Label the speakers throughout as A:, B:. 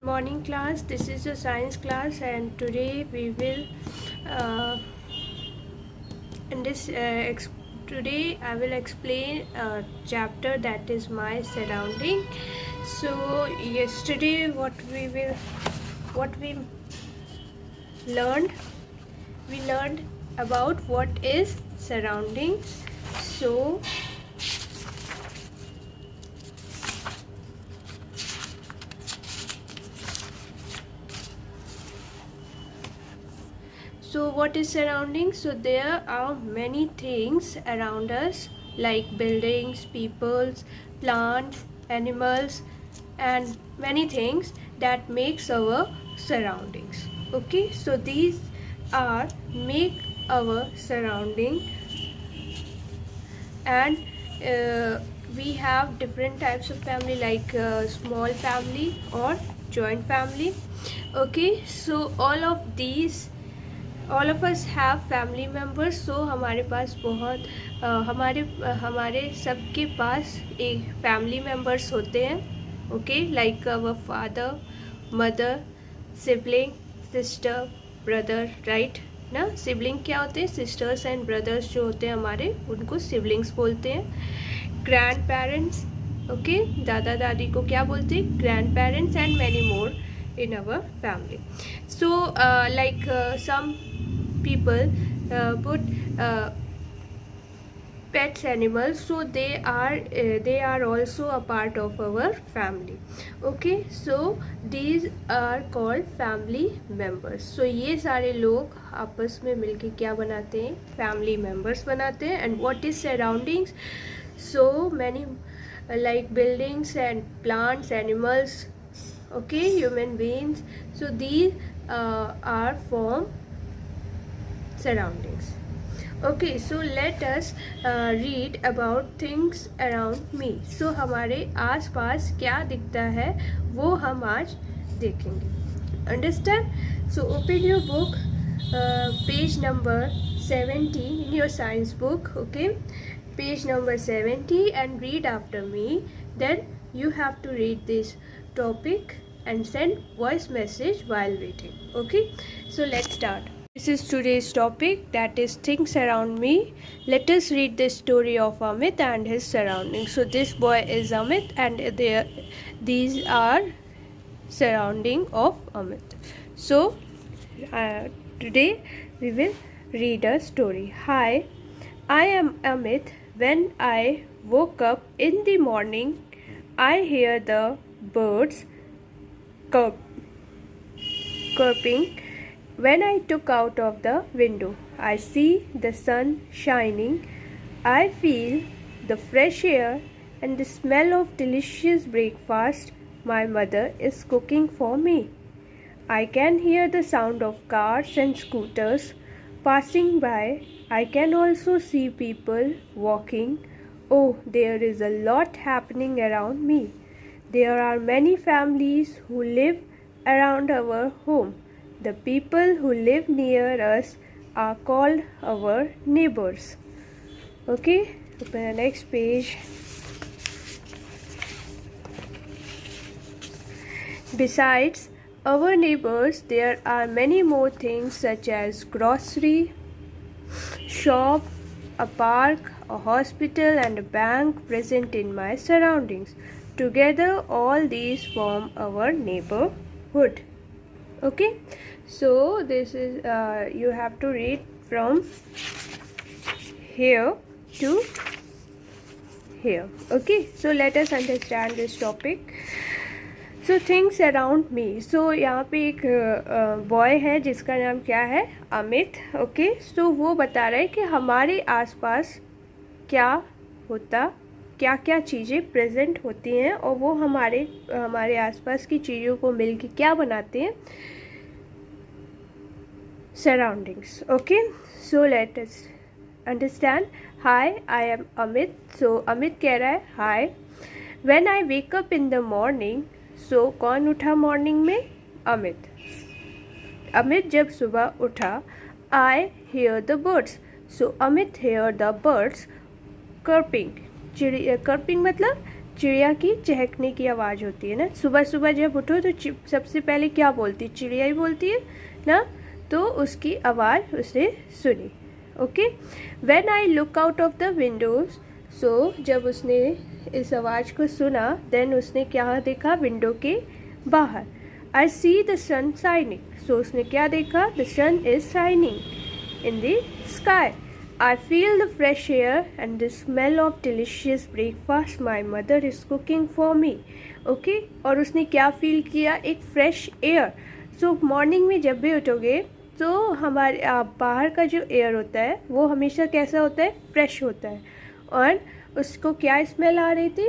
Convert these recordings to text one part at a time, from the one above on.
A: Morning class. This is a science class, and today we will uh, in this today I will explain a chapter that is my surrounding. So yesterday what we learned we learned about what is surroundings. So what is surrounding? So there are many things around us, like buildings, peoples, plants, animals, and many things that makes our surroundings. Okay, so these are make our surrounding. And we have different types of family, like small family or joint family. Okay, so all of us have family members. So हमारे पास बहुत हमारे सबके पास एक family members होते हैं. Okay, like our father, mother, sibling, sister, brother, right ना. Sibling क्या होते हैं? सिस्टर्स एंड ब्रदर्स जो होते हैं हमारे, उनको सिबलिंग्स बोलते हैं. ग्रैंड पेरेंट्स, ओके, दादा दादी को क्या बोलते हैं? Grand parents. And many more in our family. So like some people put pets animals, so they are also a part of our family. Okay, so these are called family members. So ये सारे लोग आपस में मिलके क्या बनाते हैं? family members बनाते हैं. And what is surroundings? So many like buildings and plants, animals, okay, human beings. So these are from surroundings. Okay, so let us read about things around me. So हमारे आस पास क्या दिखता है वो हम आज देखेंगे. Understand? So open your book, page number 70 in your science book. Okay, page number 70, and read after me. Then you have to read this topic and send voice message while reading. Okay, so let's start. This is today's topic, that is things around me. Let us read the story of Amit and his surroundings. So this boy is Amit, and these are surrounding of Amit. So today we will read a story. Hi, I am Amit. When I woke up in the morning, I hear the birds chirping. When I look out of the window, I see the sun shining. I feel the fresh air and the smell of delicious breakfast my mother is cooking for me. I can hear the sound of cars and scooters passing by. I can also see people walking. Oh, there is a lot happening around me. There are many families who live around our home. The people who live near us are called our neighbors. Okay, open the next page. Besides our neighbors, there are many more things, such as grocery shop, a park, a hospital, and a bank present in my surroundings. Together, all these form our neighborhood. Okay, so this is you have to read from here to here. Okay, so let us understand this topic. So things around me. So यहाँ पे एक boy है जिसका नाम क्या है? Amit. Okay, सो वो बता रहा है कि हमारे आसपास क्या होता, क्या क्या चीज़ें प्रेजेंट होती हैं, और वो हमारे आसपास की चीज़ों को मिलके क्या बनाते हैं? Surroundings. Okay, so let us understand. Hi, I am Amit. So Amit कह रहा है hi. When I wake up in the morning. So कौन उठा मॉर्निंग में? अमित. अमित जब सुबह उठा, I hear the birds. So Amit hear the birds chirping. Chirping मतलब चिड़िया की चहकने की आवाज़ होती है ना। सुबह सुबह जब उठो तो सबसे पहले क्या बोलती है, चिड़िया ही बोलती है ना। तो उसकी आवाज़ उसने सुनी। Okay, when I look out of the windows, so जब उसने इस आवाज़ को सुना, देन उसने क्या देखा, विंडो के बाहर। आई सी द सन शाइनिंग, सो उसने क्या देखा, the sun is shining in the sky. I feel the fresh air and the smell of delicious breakfast my mother is cooking for me. Okay? और उसने क्या फील किया, एक फ्रेश एयर। सो morning में जब भी उठोगे तो हमारे बाहर का जो एयर होता है वो हमेशा कैसा होता है, फ्रेश होता है। और उसको क्या स्मेल आ रही थी,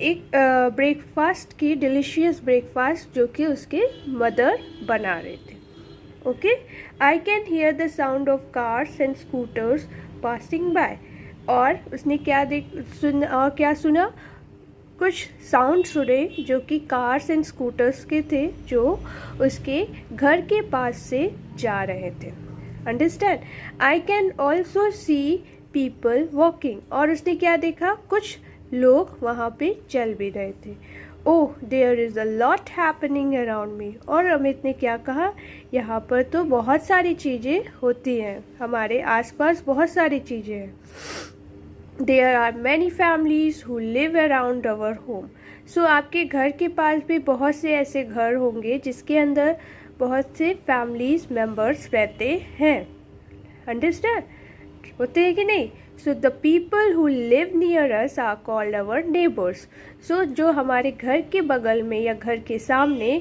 A: एक ब्रेकफास्ट की, डिलीशियस ब्रेकफास्ट जो कि उसके मदर बना रहे थे। Okay, I can hear the sound of cars and scooters passing by. और उसने क्या क्या सुना, कुछ साउंड सुने जो कि कार्स एंड स्कूटर्स के थे, जो उसके घर के पास से जा रहे थे। Understand. I can also see people walking, और उसने क्या देखा, कुछ लोग वहाँ पे चल भी रहे थे। Oh there is a lot happening around me, और अमित ने क्या कहा, यहाँ पर तो बहुत सारी चीज़ें होती हैं, हमारे आसपास बहुत सारी चीज़ें हैं। There are many families who live around our home, so आपके घर के पास भी बहुत से ऐसे घर होंगे जिसके अंदर बहुत से फैमिलीज मेम्बर्स रहते हैं। अंडरस्टैंड, होते हैं कि नहीं। So the people who live near us are called our neighbours, so जो हमारे घर के बगल में या घर के सामने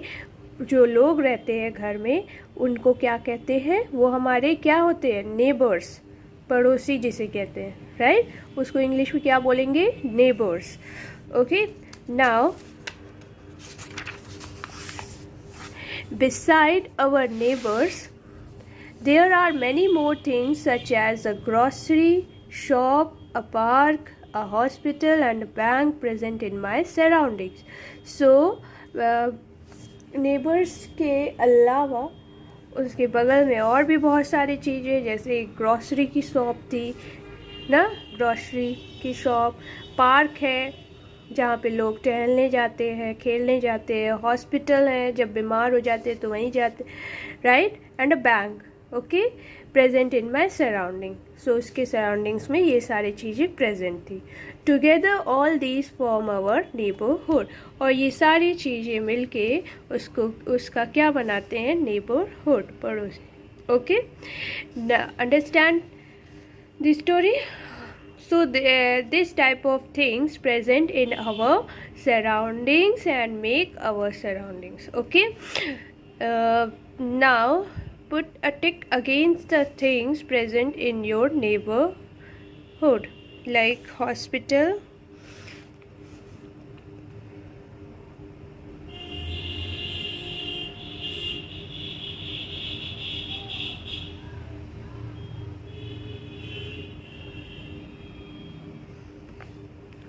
A: जो लोग रहते हैं घर में, उनको क्या कहते हैं, वो हमारे क्या होते हैं, नेबर्स, पड़ोसी जिसे कहते हैं, राइट। उसको इंग्लिश में क्या बोलेंगे, neighbours. Okay, now beside our neighbors there are many more things such as a grocery shop, a park, a hospital and a bank present in my surroundings. So neighbors के अलावा उसके बगल में और भी बहुत सारी चीज़ें, जैसे ग्रॉसरी की शॉप थी ना, ग्रॉसरी की शॉप, पार्क है जहाँ पे लोग टहलने जाते हैं, खेलने जाते हैं, हॉस्पिटल है जब बीमार हो जाते हैं तो वहीं जाते, right, and a bank, okay, present in my surrounding. So उसके सराउंडिंग्स में ये सारी चीज़ें प्रेजेंट थी। Together all these form our neighbourhood, और ये सारी चीज़ें मिलके उसका क्या बनाते हैं, नेबरहुड, पड़ोसी। Okay, understand the story. So this type of things present in our surroundings and make our surroundings. Okay, now put a tick against the things present in your neighborhood, like hospital,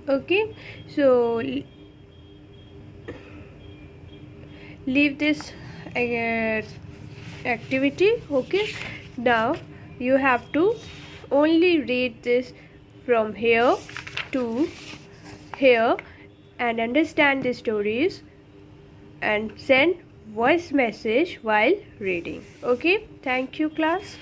A: okay. So leave this activity. Okay, now you have to only read this from here to here and understand the stories and send voice message while reading. Okay, thank you class.